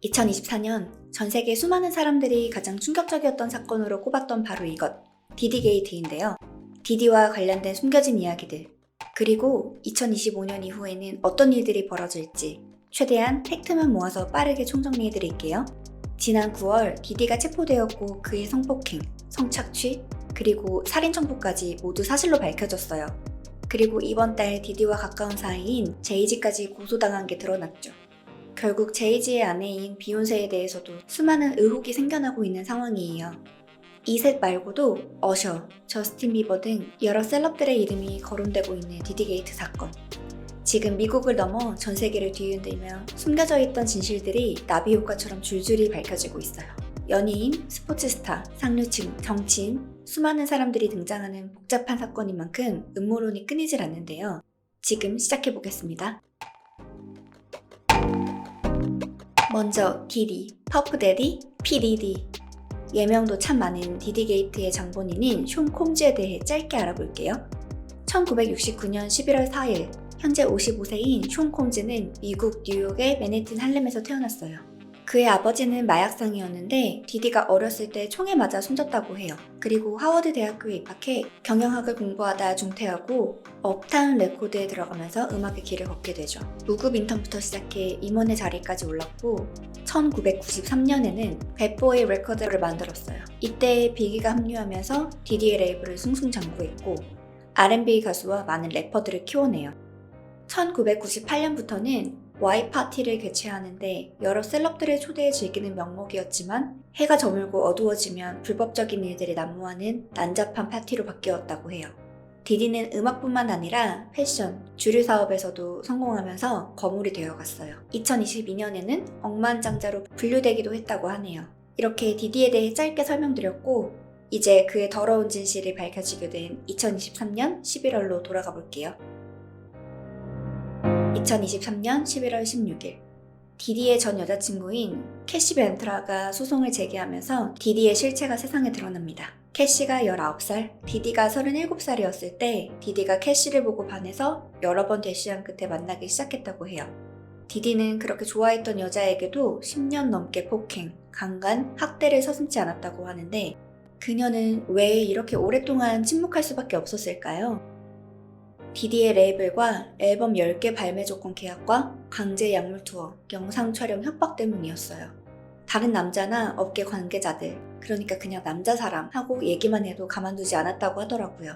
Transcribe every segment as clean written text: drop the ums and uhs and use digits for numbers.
2024년 전 세계 수많은 사람들이 가장 충격적이었던 사건으로 꼽았던 바로 이것, 디디게이트인데요. 디디와 관련된 숨겨진 이야기들, 그리고 2025년 이후에는 어떤 일들이 벌어질지 최대한 팩트만 모아서 빠르게 총정리해드릴게요. 지난 9월 디디가 체포되었고 그의 성폭행, 성착취, 그리고 살인 청구까지 모두 사실로 밝혀졌어요. 그리고 이번 달 디디와 가까운 사이인 제이지까지 고소당한 게 드러났죠. 결국 제이지의 아내인 비욘세에 대해서도 수많은 의혹이 생겨나고 있는 상황이에요. 이 셋 말고도 어셔, 저스틴 비버 등 여러 셀럽들의 이름이 거론되고 있는 디디게이트 사건. 지금 미국을 넘어 전 세계를 뒤흔들며 숨겨져 있던 진실들이 나비 효과처럼 줄줄이 밝혀지고 있어요. 연예인, 스포츠 스타, 상류층, 정치인, 수많은 사람들이 등장하는 복잡한 사건인 만큼 음모론이 끊이질 않는데요. 지금 시작해보겠습니다. 먼저 디디, 퍼프데디, 피디디. 예명도 참 많은 디디게이트의 장본인인 숀 콤즈에 대해 짧게 알아볼게요. 1969년 11월 4일, 현재 55세인 숀 콤즈는 미국 뉴욕의 맨해튼 할렘에서 태어났어요. 그의 아버지는 마약상이었는데 디디가 어렸을 때 총에 맞아 숨졌다고 해요. 그리고 하워드 대학교에 입학해 경영학을 공부하다 중퇴하고 업타운 레코드에 들어가면서 음악의 길을 걷게 되죠. 무급 인턴부터 시작해 임원의 자리까지 올랐고 1993년에는 배보이 레코드를 만들었어요. 이때 비기가 합류하면서 디디의 레이블을 숭숭장구했고 R&B 가수와 많은 래퍼들을 키워내요. 1998년부터는 Y 파티를 개최하는데 여러 셀럽들을 초대해 즐기는 명목이었지만 해가 저물고 어두워지면 불법적인 일들이 난무하는 난잡한 파티로 바뀌었다고 해요. 디디는 음악뿐만 아니라 패션, 주류 사업에서도 성공하면서 거물이 되어갔어요. 2022년에는 억만장자로 분류되기도 했다고 하네요. 이렇게 디디에 대해 짧게 설명드렸고 이제 그의 더러운 진실이 밝혀지게 된 2023년 11월로 돌아가 볼게요. 2023년 11월 16일 디디의 전 여자친구인 캐시 벤트라가 소송을 제기하면서 디디의 실체가 세상에 드러납니다. 캐시가 19살, 디디가 37살이었을 때 디디가 캐시를 보고 반해서 여러 번 대시한 끝에 만나기 시작했다고 해요. 디디는 그렇게 좋아했던 여자에게도 10년 넘게 폭행, 강간, 학대를 서슴지 않았다고 하는데 그녀는 왜 이렇게 오랫동안 침묵할 수밖에 없었을까요? 디디의 레이블과 앨범 10개 발매 조건 계약과 강제 약물 투어, 영상 촬영 협박 때문이었어요. 다른 남자나 업계 관계자들, 그러니까 그냥 남자 사람 하고 얘기만 해도 가만두지 않았다고 하더라고요.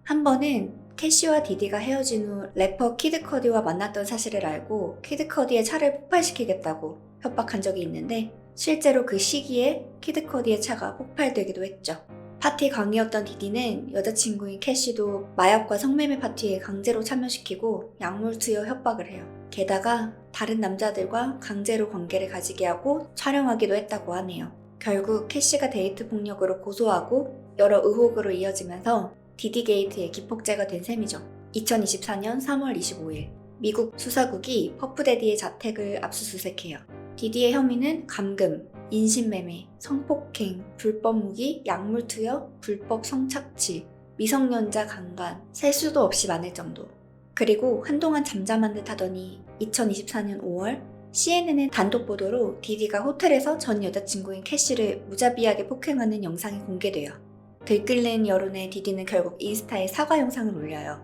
한 번은 캐시와 디디가 헤어진 후 래퍼 키드 커디와 만났던 사실을 알고 키드 커디의 차를 폭발시키겠다고 협박한 적이 있는데 실제로 그 시기에 키드 커디의 차가 폭발되기도 했죠. 파티 강이었던 디디는 여자친구인 캐시도 마약과 성매매 파티에 강제로 참여시키고 약물 투여 협박을 해요. 게다가 다른 남자들과 강제로 관계를 가지게 하고 촬영하기도 했다고 하네요. 결국 캐시가 데이트 폭력으로 고소하고 여러 의혹으로 이어지면서 디디게이트의 기폭제가 된 셈이죠. 2024년 3월 25일 미국 수사국이 퍼프데디의 자택을 압수수색해요. 디디의 혐의는 감금, 인신매매, 성폭행, 불법 무기, 약물 투여, 불법 성착취, 미성년자 강간, 셀 수도 없이 많을 정도. 그리고 한동안 잠잠한 듯 하더니 2024년 5월 CNN의 단독 보도로 디디가 호텔에서 전 여자친구인 캐시를 무자비하게 폭행하는 영상이 공개돼요. 들끓는 여론에 디디는 결국 인스타에 사과 영상을 올려요.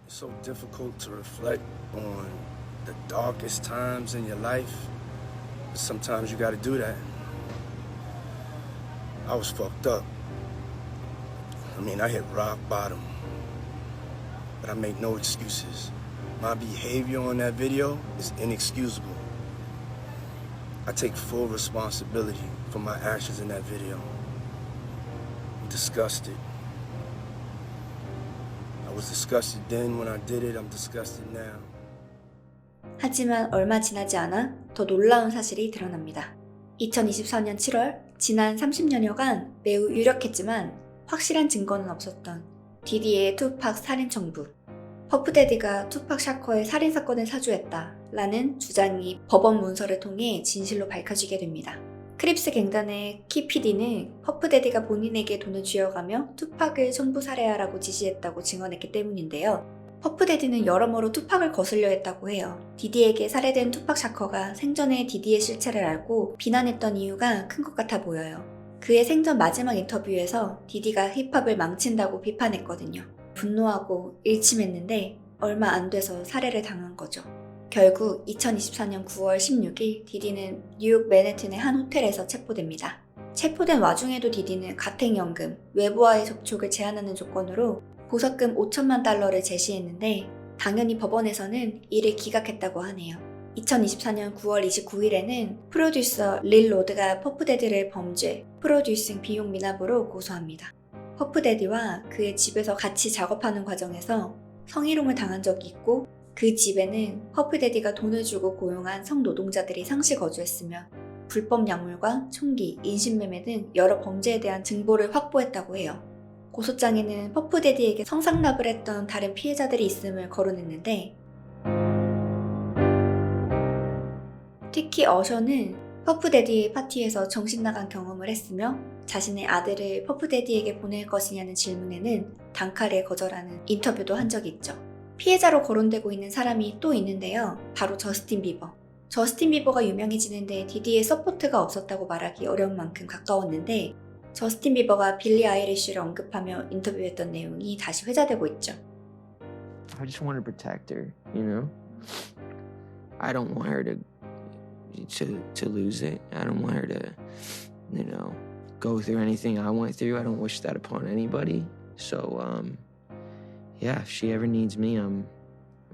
It's so difficult to reflect on the darkest times in your life. But sometimes you gotta do that. I was fucked up. I mean, I hit rock bottom. But I make no excuses. My behavior on that video is inexcusable. I take full responsibility for my actions in that video. I'm disgusted. I was disgusted then when I did it. I'm disgusted now. 하지만 얼마 지나지 않아 더 놀라운 사실이 드러납니다. 2024년 7월, 지난 30년여간 매우 유력했지만 확실한 증거는 없었던 디디의 투팍 살인 청부. 퍼프데디가 투팍 샤커의 살인사건을 사주했다 라는 주장이 법원 문서를 통해 진실로 밝혀지게 됩니다. 크립스 갱단의 키피디는 퍼프데디가 본인에게 돈을 쥐어가며 투팍을 청부 살해하라고 지시했다고 증언했기 때문인데요. 퍼프데디는 여러모로 투팍을 거슬려 했다고 해요. 디디에게 살해된 투팍 샤커가 생전에 디디의 실체를 알고 비난했던 이유가 큰 것 같아 보여요. 그의 생전 마지막 인터뷰에서 디디가 힙합을 망친다고 비판했거든요. 분노하고 일침했는데 얼마 안 돼서 살해를 당한 거죠. 결국 2024년 9월 16일 디디는 뉴욕 맨해튼의 한 호텔에서 체포됩니다. 체포된 와중에도 디디는 가택연금, 외부와의 접촉을 제한하는 조건으로 보석금 5천만 달러를 제시했는데 당연히 법원에서는 이를 기각했다고 하네요. 2024년 9월 29일에는 프로듀서 릴 로드가 퍼프데디를 범죄, 프로듀싱 비용 미납으로 고소합니다. 퍼프데디와 그의 집에서 같이 작업하는 과정에서 성희롱을 당한 적이 있고 그 집에는 퍼프데디가 돈을 주고 고용한 성노동자들이 상시 거주했으며 불법 약물과 총기, 인신매매 등 여러 범죄에 대한 증거를 확보했다고 해요. 고소장에는 퍼프데디에게 성상납을 했던 다른 피해자들이 있음을 거론했는데 특히 어셔는 퍼프데디의 파티에서 정신나간 경험을 했으며 자신의 아들을 퍼프데디에게 보낼 것이냐는 질문에는 단칼에 거절하는 인터뷰도 한 적이 있죠. 피해자로 거론되고 있는 사람이 또 있는데요. 바로 저스틴 비버. 저스틴 비버가 유명해지는데 디디의 서포트가 없었다고 말하기 어려운 만큼 가까웠는데 저스틴 비버가 빌리 아이리쉬를 언급하며 인터뷰했던 내용이 다시 회자되고 있죠. I just want to protect her, you know? I don't want her to lose it. I don't want her to, you know, go through anything I went through. I don't wish that upon anybody. So, yeah, if she ever needs me, I'm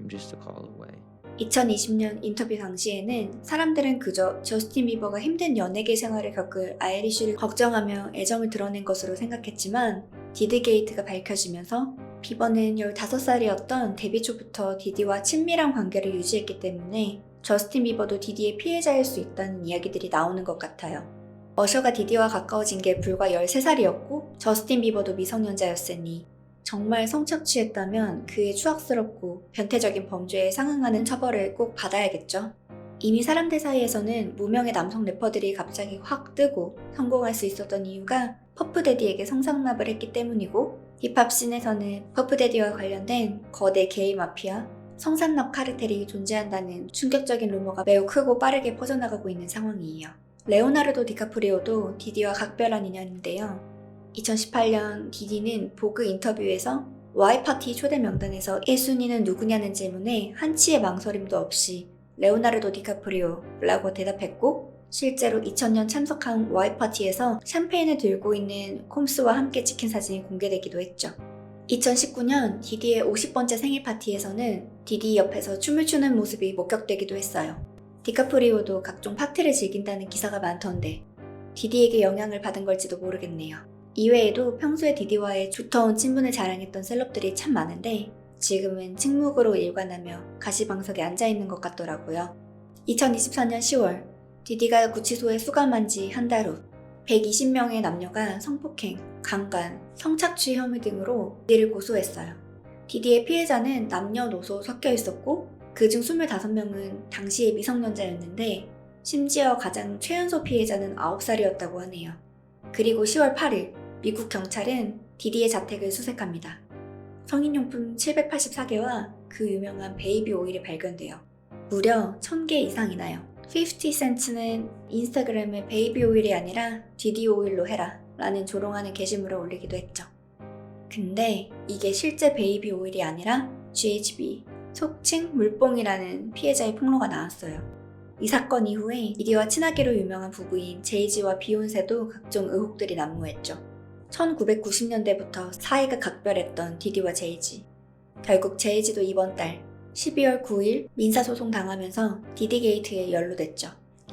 just a call away. 2020년 인터뷰 당시에는 사람들은 그저 저스틴 비버가 힘든 연예계 생활을 겪을 아이리쉬를 걱정하며 애정을 드러낸 것으로 생각했지만 디디 게이트가 밝혀지면서 비버는 15살이었던 데뷔 초부터 디디와 친밀한 관계를 유지했기 때문에 저스틴 비버도 디디의 피해자일 수 있다는 이야기들이 나오는 것 같아요. 어셔가 디디와 가까워진 게 불과 13살이었고 저스틴 비버도 미성년자였으니 정말 성착취했다면 그의 추악스럽고 변태적인 범죄에 상응하는 처벌을 꼭 받아야겠죠. 이미 사람들 사이에서는 무명의 남성 래퍼들이 갑자기 확 뜨고 성공할 수 있었던 이유가 퍼프데디에게 성상납을 했기 때문이고 힙합 씬에서는 퍼프데디와 관련된 거대 게이 마피아, 성상납 카르텔이 존재한다는 충격적인 루머가 매우 크고 빠르게 퍼져나가고 있는 상황이에요. 레오나르도 디카프리오도 디디와 각별한 인연인데요. 2018년 디디는 보그 인터뷰에서 Y파티 초대 명단에서 1순위는 누구냐는 질문에 한치의 망설임도 없이 레오나르도 디카프리오라고 대답했고 실제로 2000년 참석한 Y파티에서 샴페인을 들고 있는 콤스와 함께 찍힌 사진이 공개되기도 했죠. 2019년 디디의 50번째 생일 파티에서는 디디 옆에서 춤을 추는 모습이 목격되기도 했어요. 디카프리오도 각종 파티를 즐긴다는 기사가 많던데 디디에게 영향을 받은 걸지도 모르겠네요. 이외에도 평소에 디디와의 두터운 친분을 자랑했던 셀럽들이 참 많은데 지금은 침묵으로 일관하며 가시방석에 앉아있는 것 같더라고요. 2024년 10월 디디가 구치소에 수감한 지 한 달 후 120명의 남녀가 성폭행, 강간, 성착취 혐의 등으로 디디를 고소했어요. 디디의 피해자는 남녀노소 섞여 있었고 그중 25명은 당시의 미성년자였는데 심지어 가장 최연소 피해자는 9살이었다고 하네요. 그리고 10월 8일 미국 경찰은 디디의 자택을 수색합니다. 성인용품 784개와 그 유명한 베이비 오일이 발견돼요. 무려 1000개 이상이나요. 50센트는 인스타그램에 베이비 오일이 아니라 디디 오일로 해라 라는 조롱하는 게시물을 올리기도 했죠. 근데 이게 실제 베이비 오일이 아니라 GHB, 속칭 물뽕이라는 피해자의 폭로가 나왔어요. 이 사건 이후에 디디와 친하기로 유명한 부부인 제이지와 비욘세도 각종 의혹들이 난무했죠. 1990년대부터 사이가 각별했던 디디와 제이지. 결국 제이지도 이번 달 12월 9일 민사소송 당하면서 디디 게이트에 연루됐죠.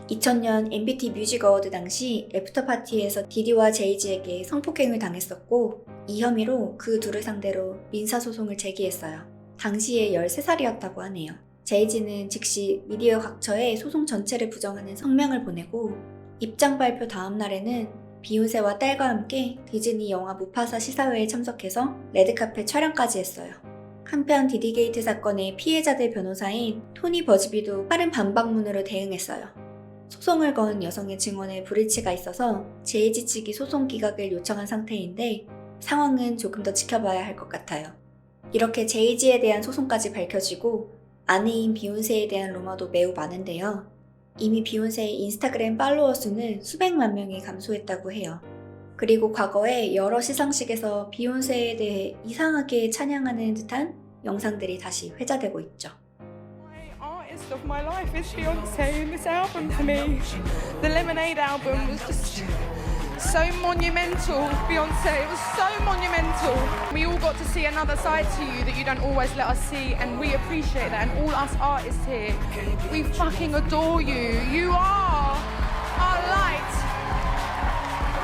2000년 MBT 뮤직 어워드 당시 애프터파티에서 디디와 제이지에게 성폭행을 당했었고 이 혐의로 그 둘을 상대로 민사소송을 제기했어요. 당시에 13살이었다고 하네요. 제이지는 즉시 미디어 각처에 소송 전체를 부정하는 성명을 보내고 입장 발표 다음 날에는 비욘세와 딸과 함께 디즈니 영화 무파사 시사회에 참석해서 레드카펫 촬영까지 했어요. 한편 디디게이트 사건의 피해자들 변호사인 토니 버즈비도 빠른 반박문으로 대응했어요. 소송을 건 여성의 증언에 불일치가 있어서 제이지 측이 소송 기각을 요청한 상태인데 상황은 조금 더 지켜봐야 할 것 같아요. 이렇게 제이지에 대한 소송까지 밝혀지고 아내인 비욘세에 대한 루머도 매우 많은데요. 이미 비욘세의 인스타그램 팔로워 수는 수백만 명이 감소했다고 해요. 그리고 과거에 여러 시상식에서 비욘세에 대해 이상하게 찬양하는 듯한 영상들이 다시 회자되고 있죠. Artist of my life is Beyonce, and this album to me, the Lemonade album, was just so monumental. Beyonce, it was so monumental. We all got to see another side to you that you don't always let us see, and we appreciate that. And all us artists here, we fucking adore you. You are our light.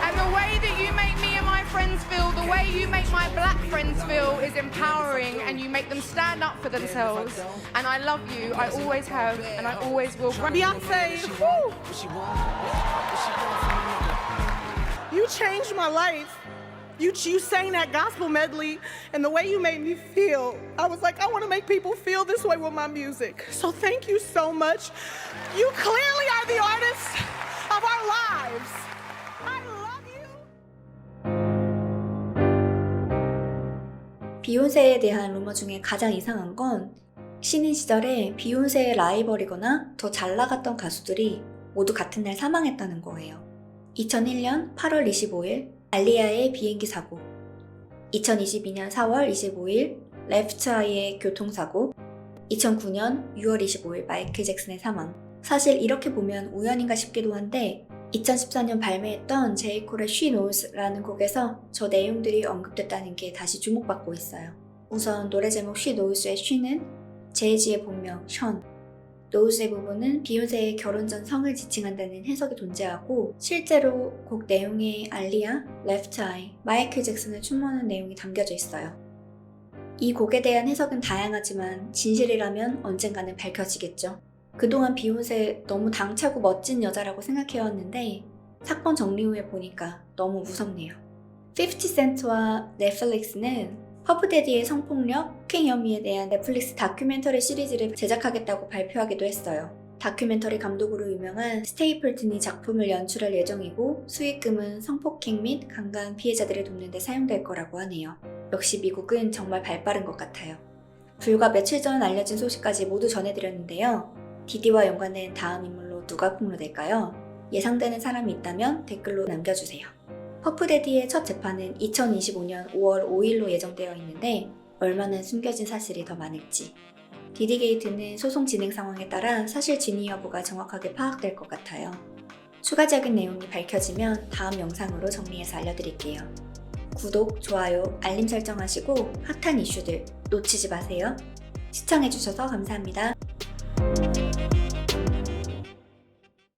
And the way that you make me and my friends feel, the way you make my black friends feel is empowering, and you make them stand up for themselves. And I love you, I always have, and I always will. Beyonce, woo! You changed my life. You sang that gospel medley, and the way you made me feel, I was like, I want to make people feel this way with my music. So thank you so much. You clearly are the artist of our lives. I love you. 비욘세에 대한 루머 중에 가장 이상한 건 신인 시절에 비욘세의 라이벌이거나 더 잘 나갔던 가수들이 모두 같은 날 사망했다는 거예요. 2001년 8월 25일 알리아의 비행기 사고, 2022년 4월 25일 레프트 아이의 교통사고, 2009년 6월 25일 마이클 잭슨의 사망. 사실 이렇게 보면 우연인가 싶기도 한데 2014년 발매했던 제이콜의 She Knows라는 곡에서 저 내용들이 언급됐다는 게 다시 주목받고 있어요. 우선 노래 제목 She Knows의 She는 제이지의 본명 션, Knows의 부분은 비욘세의 결혼 전 성을 지칭한다는 해석이 존재하고 실제로 곡 내용에 알리아, 레프트 아이, 마이클 잭슨을 춤추는 내용이 담겨져 있어요. 이 곡에 대한 해석은 다양하지만 진실이라면 언젠가는 밝혀지겠죠. 그동안 비욘세 너무 당차고 멋진 여자라고 생각해왔는데 사건 정리 후에 보니까 너무 무섭네요. 50센트와 넷플릭스는 퍼프데디의 성폭력, 폭행 혐의에 대한 넷플릭스 다큐멘터리 시리즈를 제작하겠다고 발표하기도 했어요. 다큐멘터리 감독으로 유명한 스테이플튼이 작품을 연출할 예정이고 수익금은 성폭행 및 강간 피해자들을 돕는 데 사용될 거라고 하네요. 역시 미국은 정말 발빠른 것 같아요. 불과 며칠 전 알려진 소식까지 모두 전해드렸는데요. 디디와 연관된 다음 인물로 누가 폭로될까요? 예상되는 사람이 있다면 댓글로 남겨주세요. 퍼프데디의 첫 재판은 2025년 5월 5일로 예정되어 있는데 얼마나 숨겨진 사실이 더 많을지. 디디게이트는 소송 진행 상황에 따라 사실 진위 여부가 정확하게 파악될 것 같아요. 추가적인 내용이 밝혀지면 다음 영상으로 정리해서 알려드릴게요. 구독, 좋아요, 알림 설정하시고 핫한 이슈들 놓치지 마세요. 시청해주셔서 감사합니다.